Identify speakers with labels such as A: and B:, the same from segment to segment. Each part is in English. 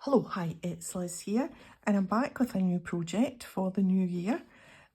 A: Hello, hi, it's Liz here, and I'm back with a new project for the new year.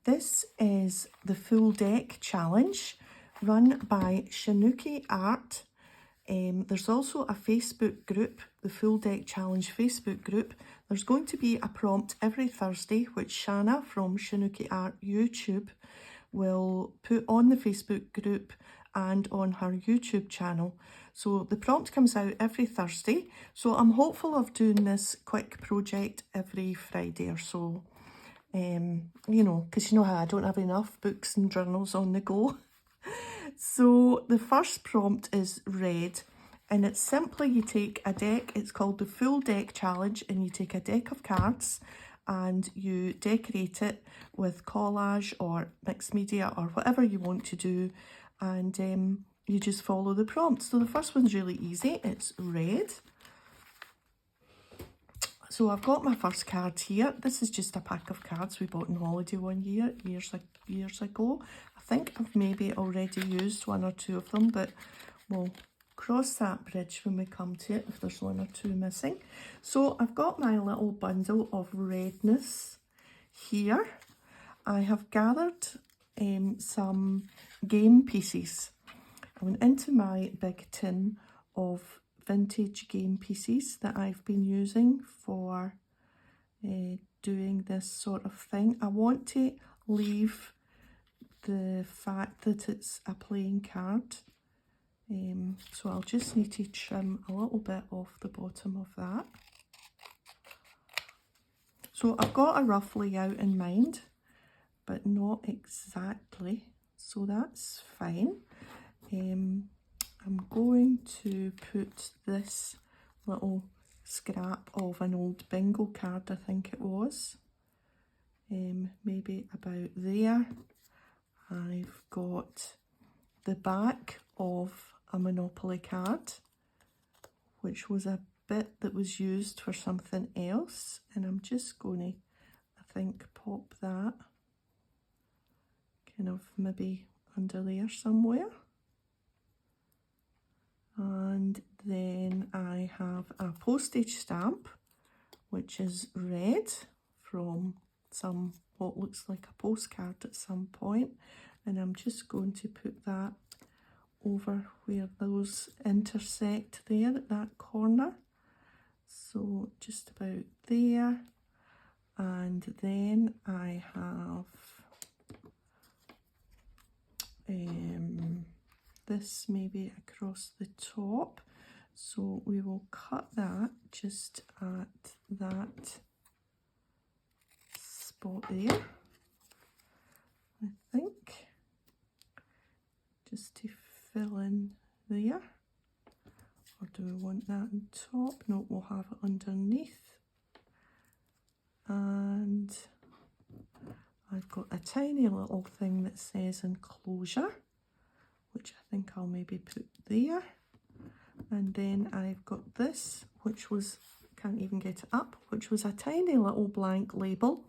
A: This is the Full Deck Challenge run by Shinuki Art. There's also a Facebook group, the Full Deck Challenge Facebook group. There's going to be a prompt every Thursday, which Shanna from Shinuki Art YouTube will put on the Facebook group and on her YouTube channel. So the prompt comes out every Thursday. So I'm hopeful of doing this quick project every Friday or so. Because you know how I don't have enough books and journals on the go. So the first prompt is red, and it's simply you take a deck, it's called the Full Deck Challenge, and you take a deck of cards and you decorate it with collage or mixed media or whatever you want to do, and you just follow the prompt. So the first one's really easy, it's red. So I've got my first card here. This is just a pack of cards we bought on holiday one year, years ago. I think I've maybe already used one or two of them, but we'll cross that bridge when we come to it if there's one or two missing. So I've got my little bundle of redness here. I have gathered some game pieces. I went into my big tin of vintage game pieces that I've been using for doing this sort of thing. I want to leave the fact that it's a playing card, so I'll just need to trim a little bit off the bottom of that. So I've got a rough layout in mind, but not exactly, so that's fine. I'm going to put this little scrap of an old bingo card, I think it was, maybe about there. I've got the back of a Monopoly card, which was a bit that was used for something else, and I'm just going to, I think, pop that kind of maybe under there somewhere. And then I have a postage stamp, which is red from some, what looks like a postcard at some point. And I'm just going to put that over where those intersect there at that corner. So just about there. And then I have this maybe across the top, so we will cut that just at that spot there, I think, just to fill in there. Or do we want that on top? No, we'll have it underneath. And I've got a tiny little thing that says enclosure, which I think I'll maybe put there. And then I've got this, which was, can't even get it up, which was a tiny little blank label.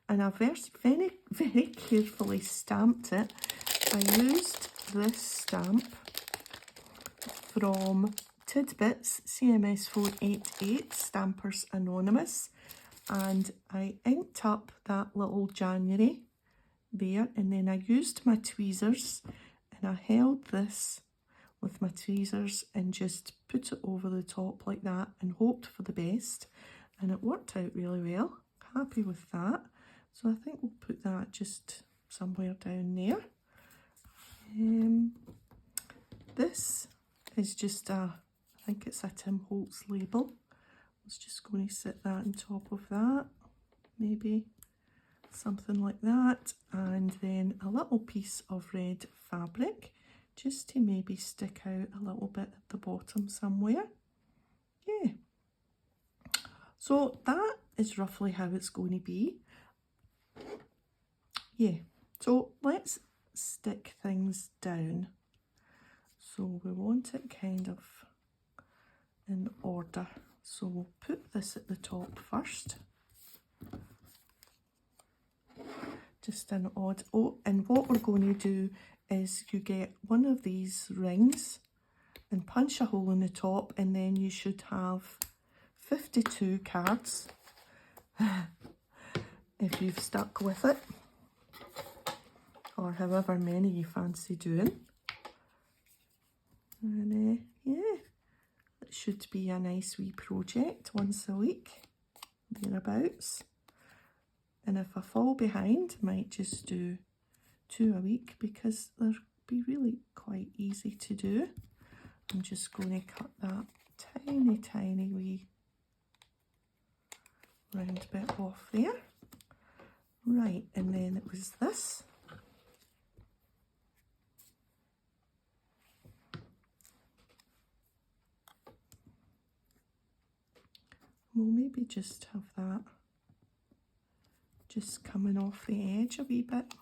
A: And I've very carefully stamped it. I used this stamp from Tidbits CMS 488 Stampers Anonymous. And I inked up that little January there, and then I used my tweezers and I held this with my tweezers and just put it over the top like that and hoped for the best, and it worked out really well. Happy with that. So I think we'll put that just somewhere down there. This is just a, I think it's a Tim Holtz label. I was just going to sit that on top of that, maybe something like that, and then a little piece of red fabric just to maybe stick out a little bit at the bottom somewhere. Yeah, so that is roughly how it's going to be. Yeah, so let's stick things down. So we want it kind of in order. So we'll put this at the top first. Just an odd, oh, and what we're going to do is you get one of these rings and punch a hole in the top, and then you should have 52 cards, if you've stuck with it, or however many you fancy doing. And yeah, it should be a nice wee project once a week, thereabouts. And if I fall behind, I might just do 2 a week because they'll be really quite easy to do. I'm just going to cut that tiny wee round bit off there. Right, and then it was this. We'll maybe just have that just coming off the edge a wee bit.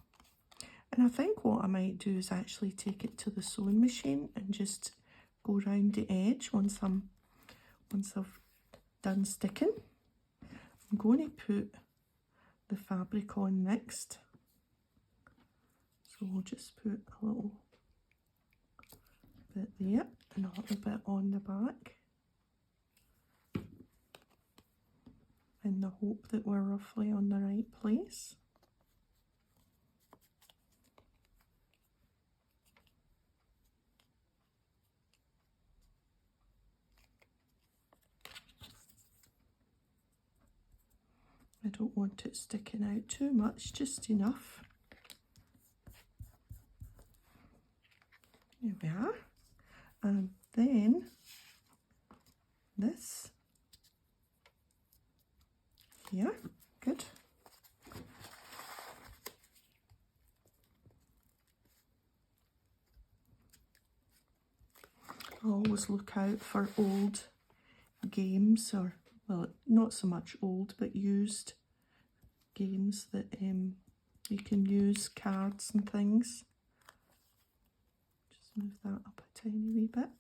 A: And I think what I might do is actually take it to the sewing machine and just go round the edge once I've done sticking. I'm going to put the fabric on next. So we'll just put a little bit there and a little bit on the back, in the hope that we're roughly on the right place. I don't want it sticking out too much, just enough. There we are. And then this here, good. I always look out for old games, or, well, not so much old, but used games that you can use cards and things. Just move that up a tiny wee bit.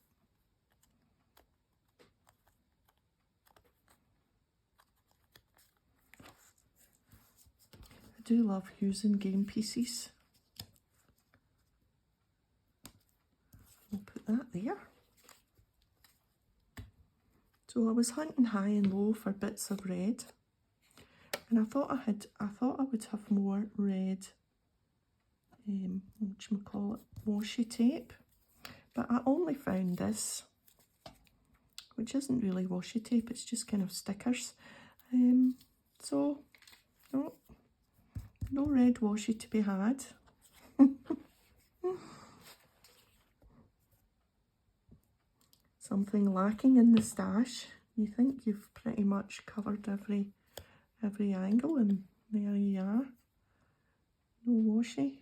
A: I do love using game pieces. We'll put that there. So I was hunting high and low for bits of red, and I thought I would have more red, whatchamacallit, washi tape, but I only found this, which isn't really washi tape, it's just kind of stickers. So no red washi to be had. Something lacking in the stash. You think you've pretty much covered every angle, and there you are. No washi.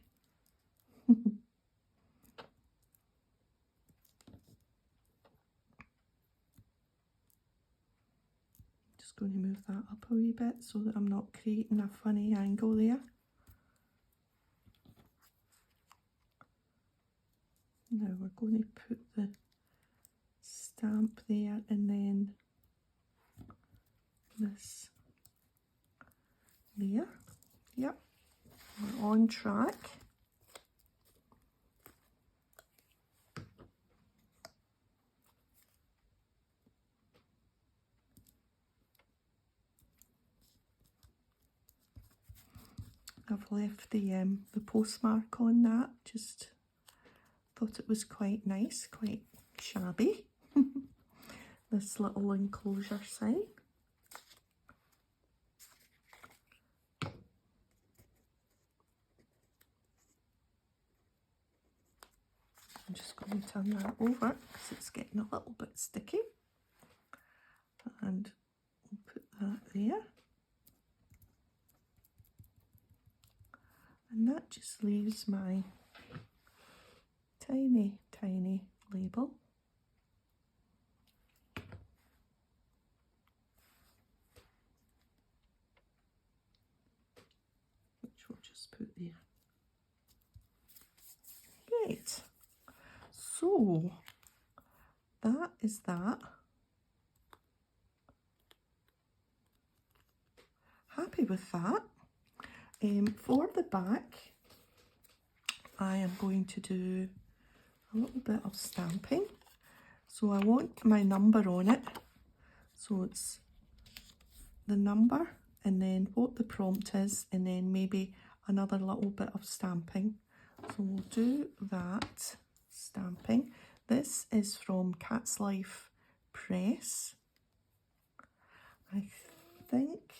A: Just going to move that up a wee bit so that I'm not creating a funny angle there. Now we're going to put the stamp there, and then this there. Yep, we're on track. I've left the postmark on that, just thought it was quite nice, quite shabby. This little enclosure sign. I'm just going to turn that over because it's getting a little bit sticky. And we'll put that there. And that just leaves my tiny label. Which we'll just put there. Great. So that is that. Happy with that. For the back, I am going to do a little bit of stamping. So I want my number on it. So it's the number and then what the prompt is, and then maybe another little bit of stamping. So we'll do that stamping. This is from Cat's Life Press. I think,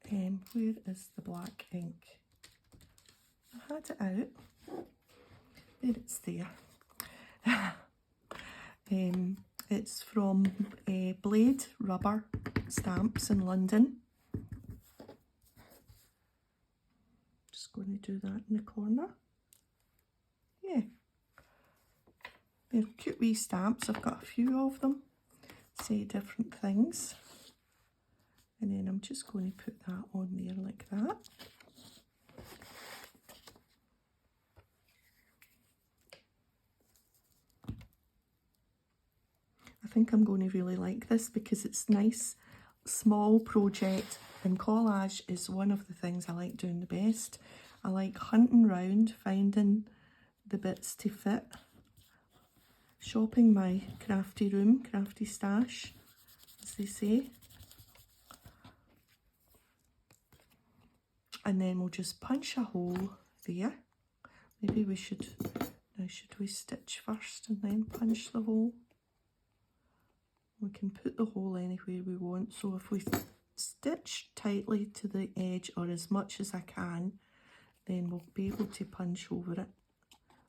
A: where is the black ink? I had it out. There, it's there. It's from Blade Rubber Stamps in London. Just going to do that in the corner. Yeah. They're cute wee stamps. I've got a few of them. Say different things. And then I'm just going to put that on there like that. I think I'm going to really like this because it's nice, small project, and collage is one of the things I like doing the best. I like hunting round, finding the bits to fit, shopping my crafty room, crafty stash, as they say. And then we'll just punch a hole there. Maybe we should, now should we stitch first and then punch the hole? We can put the hole anywhere we want. So if we stitch tightly to the edge, or as much as I can, then we'll be able to punch over it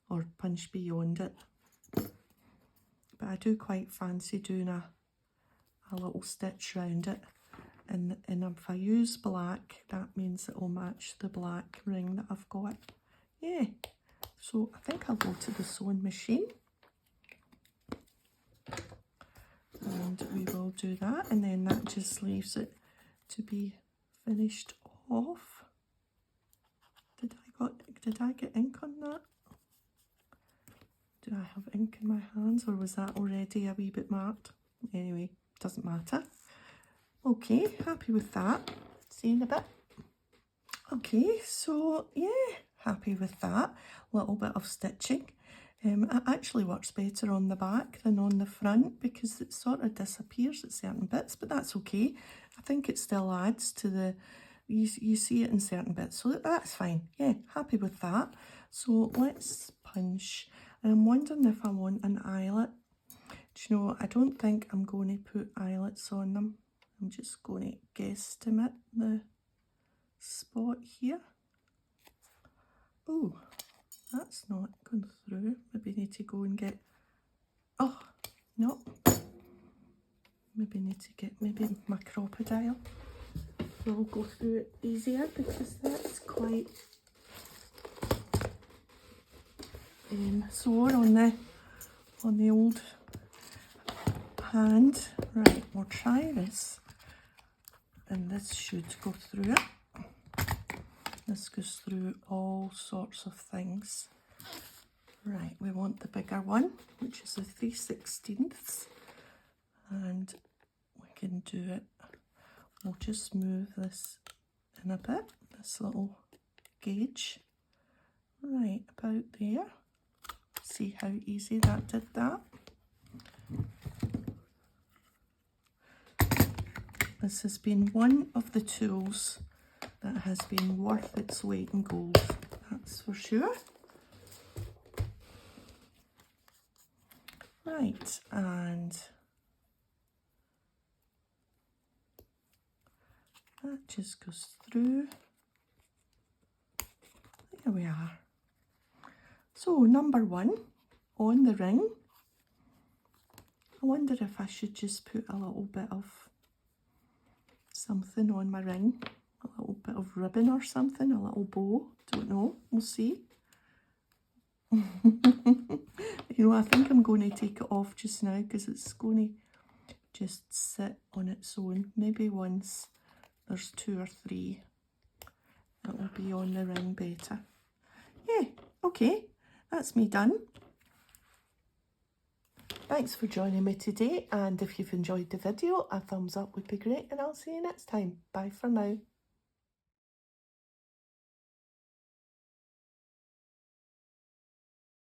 A: or punch beyond it. But I do quite fancy doing a little stitch round it. And if I use black, that means it will match the black ring that I've got. Yeah, so I think I'll go to the sewing machine. And we will do that, and then that just leaves it to be finished off. Did I get ink on that? Do I have ink in my hands, or was that already a wee bit marked? Anyway, doesn't matter. Okay, happy with that. See you in a bit. Okay, so yeah, happy with that. Little bit of stitching. It actually works better on the back than on the front because it sort of disappears at certain bits, but that's okay. I think it still adds to the, you see it in certain bits, so that's fine. Yeah, happy with that. So let's punch. And I'm wondering if I want an eyelet. Do you know, I don't think I'm going to put eyelets on them. I'm just going to guesstimate the spot here. Oh, that's not going through. Maybe need to go and get, oh, no. Maybe need to get my crocodile. We'll go through it easier because that's quite sore on the old hand. Right, we'll try this. And this should go through it. This goes through all sorts of things. Right, we want the bigger one, which is a 3/16. And we can do it. We'll just move this in a bit, this little gauge. Right, about there. See how easy that did that. This has been one of the tools that has been worth its weight in gold, that's for sure. Right, and that just goes through. There we are. So number 1 on the ring. I wonder if I should just put a little bit of something on my ring. A little bit of ribbon or something, a little bow, don't know, we'll see. You know, I think I'm going to take it off just now because it's going to just sit on its own. Maybe once there's 2 or 3, it will be on the ring better. Yeah, okay, that's me done. Thanks for joining me today, and if you've enjoyed the video, a thumbs up would be great, and I'll see you next time. Bye for now.